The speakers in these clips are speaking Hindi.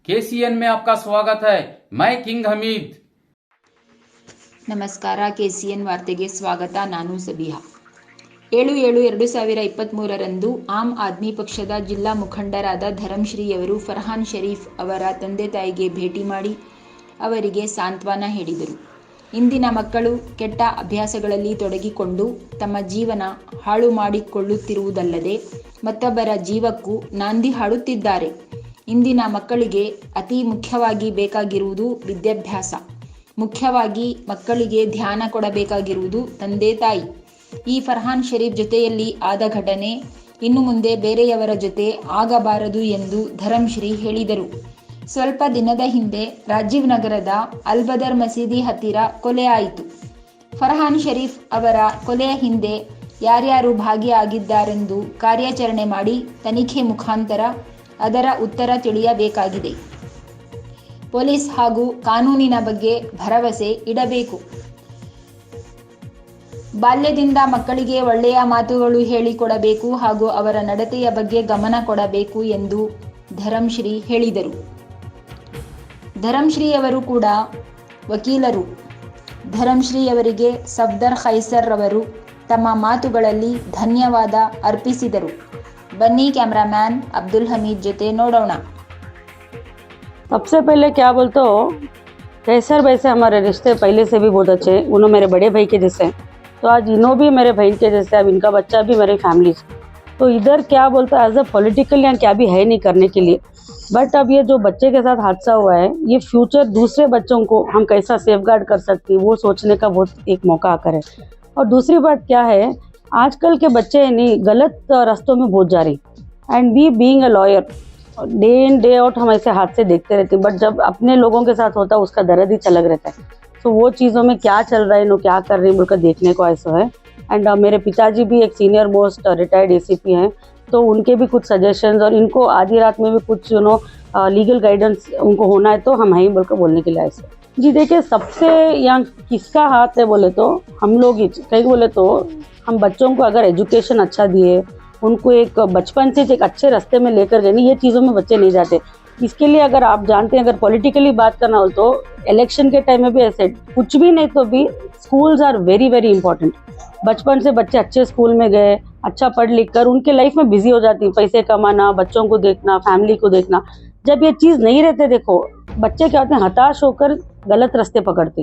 KCN में आपका स्वागत है। मैं किंग हमीद। ನಮಸ್ಕಾರ KCN ವಾರ್ತೆಗೆ ಸ್ವಾಗತ. ನಾನು ಸಬಿಹಾ. 7/7/2023ರಂದು ಆಮ್ ಆದ್ಮಿ ಪಕ್ಷದ ಜಿಲ್ಲಾ ಮುಖಂಡರಾದ ಧರಂಶ್ರೀಯವರು ಫರ್ಹಾನ್ ಶರೀಫ್ ಅವರ ತಂದೆ ತಾಯಿಗೆ ಭೇಟಿ ಮಾಡಿ ಅವರಿಗೆ ಸಾಂತ್ವನ ಹೇಳಿದರು. ಇಂದಿನ ಮಕ್ಕಳು ಕೆಟ್ಟ ಅಭ್ಯಾಸಗಳಲ್ಲಿ ತೊಡಗಿಕೊಂಡು ತಮ್ಮ ಜೀವನ ಹಾಳು ಮಾಡಿಕೊಳ್ಳುತ್ತಿರುವುದಲ್ಲದೆ ಮತ್ತೊಬ್ಬರ ಜೀವಕ್ಕೂ ನಾಂದಿ ಹಾಡುತ್ತಿದ್ದಾರೆ. ಇಂದಿನ ಮಕ್ಕಳಿಗೆ ಅತಿ ಮುಖ್ಯವಾಗಿ ಬೇಕಾಗಿರುವುದು ವಿದ್ಯಾಭ್ಯಾಸ. ಮುಖ್ಯವಾಗಿ ಮಕ್ಕಳಿಗೆ ಧ್ಯಾನ ಕೊಡಬೇಕಾಗಿರುವುದು ತಂದೆ ತಾಯಿ. ಈ ಫರ್ಹಾನ್ ಶರೀಫ್ ಜೊತೆಯಲ್ಲಿ ಆದ ಘಟನೆ ಇನ್ನು ಮುಂದೆ ಬೇರೆಯವರ ಜೊತೆ ಆಗಬಾರದು ಎಂದು ಧರಂಶ್ರೀ ಹೇಳಿದರು. ಸ್ವಲ್ಪ ದಿನದ ಹಿಂದೆ ರಾಜೀವ್ ನಗರದ ಅಲ್ಬದರ್ ಮಸೀದಿ ಹತ್ತಿರ ಕೊಲೆ ಆಯಿತು. ಫರ್ಹಾನ್ ಶರೀಫ್ ಅವರ ಕೊಲೆಯ ಹಿಂದೆ ಯಾರ್ಯಾರು ಭಾಗಿಯಾಗಿದ್ದಾರೆಂದು ಕಾರ್ಯಾಚರಣೆ ಮಾಡಿ ತನಿಖೆ ಮುಖಾಂತರ ಅದರ ಉತ್ತರ ತಿಳಿಯಬೇಕಾಗಿದೆ. ಪೊಲೀಸ್ ಹಾಗೂ ಕಾನೂನಿನ ಬಗ್ಗೆ ಭರವಸೆ ಇಡಬೇಕು. ಬಾಲ್ಯದಿಂದ ಮಕ್ಕಳಿಗೆ ಒಳ್ಳೆಯ ಮಾತುಗಳು ಹೇಳಿಕೊಡಬೇಕು ಹಾಗೂ ಅವರ ನಡತೆಯ ಬಗ್ಗೆ ಗಮನ ಕೊಡಬೇಕು ಎಂದು ಧರಂಶ್ರೀ ಹೇಳಿದರು. ಧರಂಶ್ರೀಯವರು ಕೂಡ ವಕೀಲರು. ಧರಂಶ್ರೀಯವರಿಗೆ ಸಫ್ದರ್ ಖೈಸರ್ ರವರು ತಮ್ಮ ಮಾತುಗಳಲ್ಲಿ ಧನ್ಯವಾದ ಅರ್ಪಿಸಿದರು. ಬನ್ನಿ ಕ್ಯಾಮ್ರಾಮ್ಯಾನ್ ಅಬ್ದುಲ್ ಹಮೀದ್ ಜೊತೆ ನೋಡೋಣ. सबसे पहले क्या बोलते हो, कैसर भाई से हमारे रिश्ते पहले से भी बहुत अच्छे हैं. उन्होंने मेरे बड़े भाई के जैसे हैं, तो आज इन्हों भी मेरे भाई के जैसे, अब इनका बच्चा भी मेरे फैमिली से. तो इधर क्या बोलते हैं, एज अ पॉलिटिकल यहाँ क्या भी है नहीं करने के लिए. बट अब ये जो बच्चे के साथ हादसा हुआ है, ये फ्यूचर दूसरे बच्चों को हम कैसा सेफ गार्ड कर सकते हैं वो सोचने का बहुत एक मौका आकर है. और दूसरी बात क्या है, आजकल के बच्चे नहीं गलत रास्तों में बहुत जा रही. And we being a lawyer, day in day out हम ऐसे हादसे देखते रहते हैं, बट जब अपने लोगों के साथ होता है उसका दर्द ही अलग रहता है. तो वो चीज़ों में क्या चल रहा है, नो क्या कर रहे हैं बोलकर देखने को ऐसा है. एंड मेरे पिताजी भी एक सीनियर मोस्ट रिटायर्ड ACP हैं, तो उनके भी कुछ सजेशंस और इनको आधी रात में भी कुछ लीगल गाइडेंस उनको होना है, तो हम हैं बोलकर बोलने के लिए आए. जी देखिए, सबसे यहाँ किसका हाथ है बोले तो हम लोग ही. कहीं बोले तो हम बच्चों को अगर एजुकेशन अच्छा दिए, उनको एक बचपन से एक अच्छे रास्ते में लेकर गए, नहीं ये चीज़ों में बच्चे नहीं जाते. इसके लिए अगर आप जानते हैं, अगर पॉलिटिकली बात करना हो तो इलेक्शन के टाइम में भी ऐसे कुछ भी नहीं तो भी schools are very very important. बचपन से बच्चे अच्छे स्कूल में गए, अच्छा पढ़ लिख कर उनके लाइफ में बिजी हो जाती, पैसे कमाना, बच्चों को देखना, फैमिली को देखना. जब ये चीज़ नहीं रहते, देखो बच्चे क्या होते हैं, हताश होकर गलत रास्ते पकड़ते.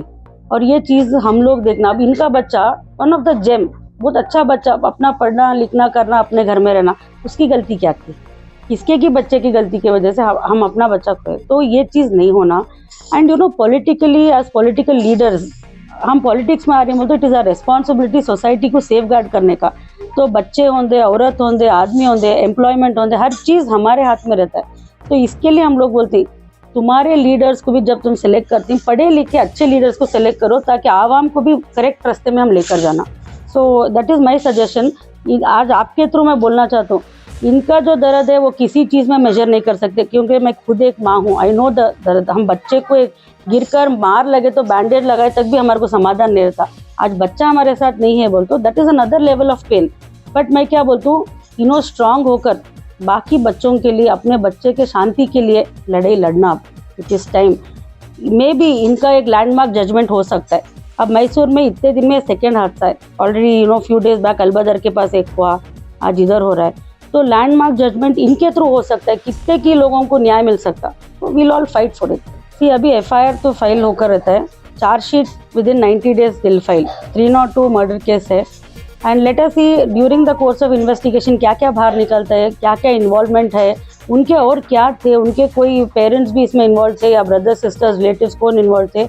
और ये चीज़ हम लोग देखना. अब इनका बच्चा वन ऑफ द जेम, बहुत अच्छा बच्चा, अपना पढ़ना लिखना करना, अपने घर में रहना, उसकी गलती क्या थी, किसके की बच्चे की गलती की वजह से हम अपना बच्चा खोए. तो ये चीज़ नहीं होना. And politically as political leaders हम पॉलिटिक्स में आ रहे हैं तो it is our responsibility society को सेफ गार्ड करने का. तो बच्चे होंगे, औरत होंगे, आदमी होंगे, एम्प्लॉयमेंट होंगे, हर चीज़ हमारे हाथ में रहता है. तो इसके लिए हम लोग बोलते हैं, तुम्हारे लीडर्स को भी जब तुम सेलेक्ट करती हैं, पढ़े लिखे अच्छे लीडर्स को सेलेक्ट करो ताकि आवाम को भी करेक्ट रास्ते में हम लेकर जाना. So that is my suggestion. आज आपके थ्रू मैं बोलना चाहता हूँ, इनका जो दर्द है वो किसी चीज़ में मेजर नहीं कर सकते, क्योंकि मैं खुद एक माँ हूँ. आई नो द दर्द. हम बच्चे को एक गिरकर मार लगे तो बैंडेज लगाए तक भी हमारे को समाधान नहीं रहता. आज बच्चा हमारे साथ नहीं है बोलते, that is another level of pain. But मैं क्या बोलता हूँ, स्ट्रांग होकर बाकी बच्चों के लिए, अपने बच्चे के शांति के लिए लड़ाई लड़ना. It is time. May be इनका एक लैंडमार्क जजमेंट हो सकता है. अब मैसूर में इतने दिन में सेकेंड हादसा है. ऑलरेडी फ्यू डेज बैक अल्बदर के पास एक हुआ, आज इधर हो रहा है. तो लैंडमार्क जजमेंट इनके थ्रू हो सकता है, कितने की लोगों को न्याय मिल सकता. तो we'll all fight for it. See अभी FIR तो फाइल होकर रहता है, chargesheet within 90 days will file. 302 murder case है. And let us see during the course of investigation क्या क्या बाहर निकलता है, क्या क्या इन्वॉल्वमेंट है, उनके और क्या थे, उनके कोई पेरेंट्स भी इसमें इन्वॉल्व थे या ब्रदर्स सिस्टर्स रिलेटिव्स कौन इन्वॉल्व थे.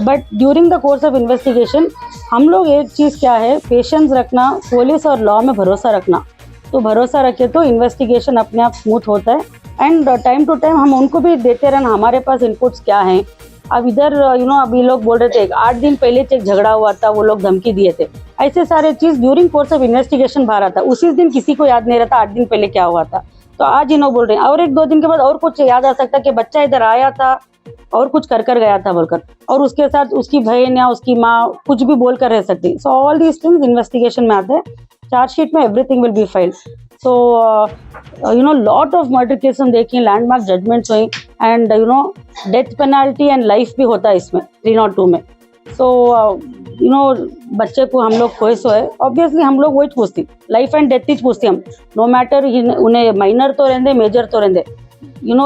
But during the course of investigation हम लोग एक चीज़ क्या है, पेशेंस रखना, पुलिस और लॉ में भरोसा रखना. तो भरोसा रखे तो इन्वेस्टिगेशन अपने आप स्मूथ होता है. एंड टाइम टू टाइम हम उनको भी देते रहना, हमारे पास इनपुट्स क्या हैं. अब इधर अभी लोग बोल रहे थे 8 दिन पहले एक झगड़ा हुआ था, वो लोग धमकी दिए थे. ऐसे सारे चीज़ ड्यूरिंग कोर्स ऑफ इन्वेस्टिगेशन बाहर आता. उसी दिन किसी को याद नहीं रहता 8 दिन पहले क्या हुआ था. तो आज इन्हों बोल रहे हैं, और 1-2 दिन के बाद और कुछ याद आ सकता कि बच्चा इधर आया था और कुछ कर गया था बोलकर, और उसके साथ उसकी बहन या उसकी माँ कुछ भी बोल कर रह सकती. So all these things investigation में आते हैं. चार्जशीट में everything will be filed. So lot of murder case हम देखें, लैंडमार्क जजमेंट्स हुई and death penalty and life भी होता है इसमें 302 में। सो बच्चे को हम लोग खोए सो है, ऑब्वियसली हम लोग वही पूछती, लाइफ एंड डेथ ही पूछती हम, नो मैटर उन्हें माइनर तो रहते मेजर तो रहते,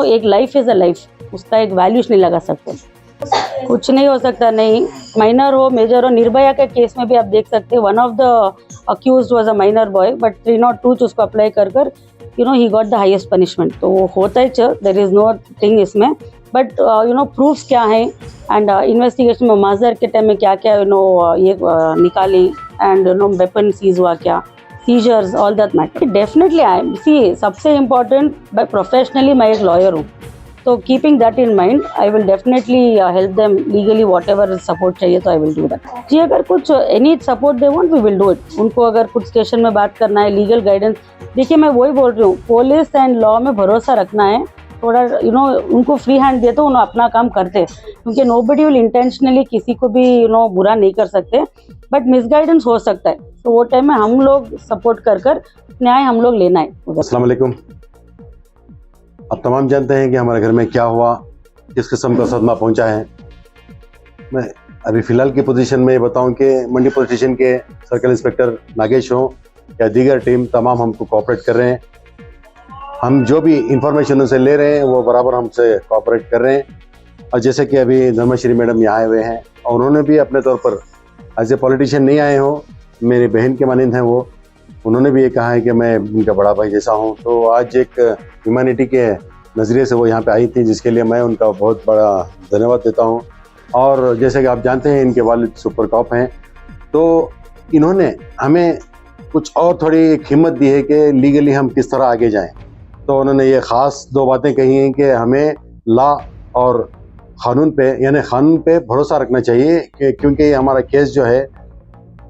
एक लाइफ इज अ लाइफ, उसका एक वैल्यूज नहीं लगा सकते, कुछ नहीं हो सकता। नहीं माइनर हो मेजर हो, निर्भया के केस में भी आप देख सकते हैं, one of the accused was a minor boy but 302 उसको अप्लाई कर he got the highest punishment. तो वो होता ही देयर इज नो थिंग इसमें, बट प्रूफ्स क्या है एंड इन्वेस्टिगेशन में माजर के टाइम में क्या क्या ये निकाली एंड वेपन सीज हुआ क्या, seizures, all that matter. Definitely I am see सबसे इम्पोर्टेंट, मैं प्रोफेशनली मैं एक लॉयर हूँ, तो keeping that in mind I will definitely help them legally, whatever support चाहिए तो आई विल डू दैट जी। अगर कुछ any support they want we will do it. उनको अगर कुछ स्टेशन में बात करना है, लीगल गाइडेंस, देखिए मैं वही बोल रही हूँ, पुलिस एंड लॉ में भरोसा रखना है थोड़ा, उनको फ्री हैंड दे तो उन्हें अपना काम करते, क्योंकि नोबडी विल इंटेंशनली किसी को भी बुरा नहीं कर सकते, बट मिसगाइडेंस हो सकता है, तो वो टाइम में हम लोग सपोर्ट कर न्याय हम लोग लेना है। अस्सलाम वालेकुम। आप तमाम जानते हैं कि हमारे घर में क्या हुआ, किस किस्म का सदमा पहुंचा है। मैं अभी फ़िलहाल की पोजीशन में ये बताऊं कि मंडी पुलिस स्टेशन के सर्कल इंस्पेक्टर नागेश हो या दीगर टीम तमाम हमको कोऑपरेट कर रहे हैं। हम जो भी इंफॉर्मेशन उनसे ले रहे हैं वो बराबर हमसे कोऑपरेट कर रहे हैं। और जैसे कि अभी धर्मश्री मैडम यहाँ आए हुए हैं और उन्होंने भी अपने तौर पर एज ए पॉलिटिशियन नहीं आए हो, मेरी बहन के मानिंद हैं वो, उन्होंने भी ये कहा है कि मैं उनका बड़ा भाई जैसा हूँ। तो आज एक ह्यूमैनिटी के नज़रिए से वो यहाँ पे आई थी, जिसके लिए मैं उनका बहुत बड़ा धन्यवाद देता हूँ। और जैसे कि आप जानते हैं इनके वालिद सुपर कॉप हैं, तो इन्होंने हमें कुछ और थोड़ी हिम्मत दी है कि लीगली हम किस तरह आगे जाएं। तो उन्होंने ये ख़ास 2 बातें कही हैं कि हमें लॉ और क़ानून पे, यानी क़ानून पे भरोसा रखना चाहिए कि क्योंकि हमारा केस जो है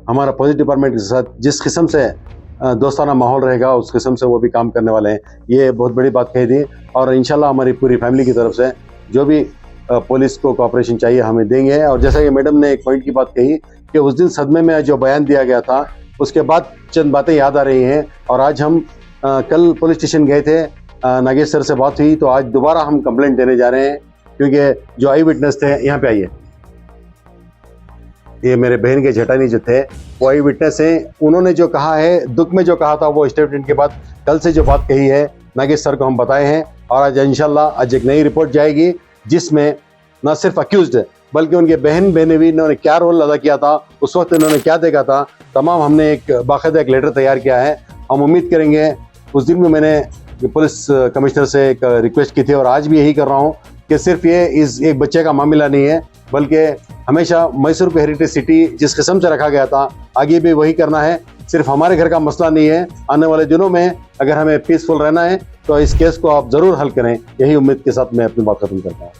हमारा पुलिस डिपार्टमेंट के साथ जिस किस्म से दोस्ताना माहौल रहेगा उस किस्म से वो भी काम करने वाले हैं। ये बहुत बड़ी बात कही थी और इंशाल्लाह हमारी पूरी फैमिली की तरफ से जो भी पुलिस को कोऑपरेशन चाहिए हमें देंगे। और जैसा कि मैडम ने एक पॉइंट की बात कही कि उस दिन सदमे में जो बयान दिया गया था उसके बाद चंद बातें याद आ रही हैं। और आज हम कल पुलिस स्टेशन गए थे, नागेश सर से बात हुई, तो आज दोबारा हम कंप्लेंट देने जा रहे हैं क्योंकि जो आई विटनेस थे, यहाँ पे आइए, ये मेरे बहन के जेठानी जो थे वो आई विटनेस हैं। उन्होंने जो कहा है, दुख में जो कहा था, वो स्टेटमेंट के बाद कल से जो बात कही है नागेश सर को हम बताए हैं। और आज इंशाल्लाह आज एक नई रिपोर्ट जाएगी जिसमें न सिर्फ अक्यूज्ड बल्कि उनके बहन बहनें भी इन्होंने क्या रोल अदा किया था, उस वक्त इन्होंने क्या देखा था, तमाम हमने एक बाकायदा एक लेटर तैयार किया है। हम उम्मीद करेंगे, उस दिन में मैंने पुलिस कमिश्नर से एक रिक्वेस्ट की थी और आज भी यही कर रहा हूँ कि सिर्फ ये इस एक बच्चे का मामला नहीं है, बल्कि हमेशा मैसूर को हेरिटेज सिटी जिस किस्म से रखा गया था आगे भी वही करना है। सिर्फ हमारे घर का मसला नहीं है, आने वाले दिनों में अगर हमें पीसफुल रहना है तो इस केस को आप ज़रूर हल करें। यही उम्मीद के साथ मैं अपनी बात खत्म करता हूँ।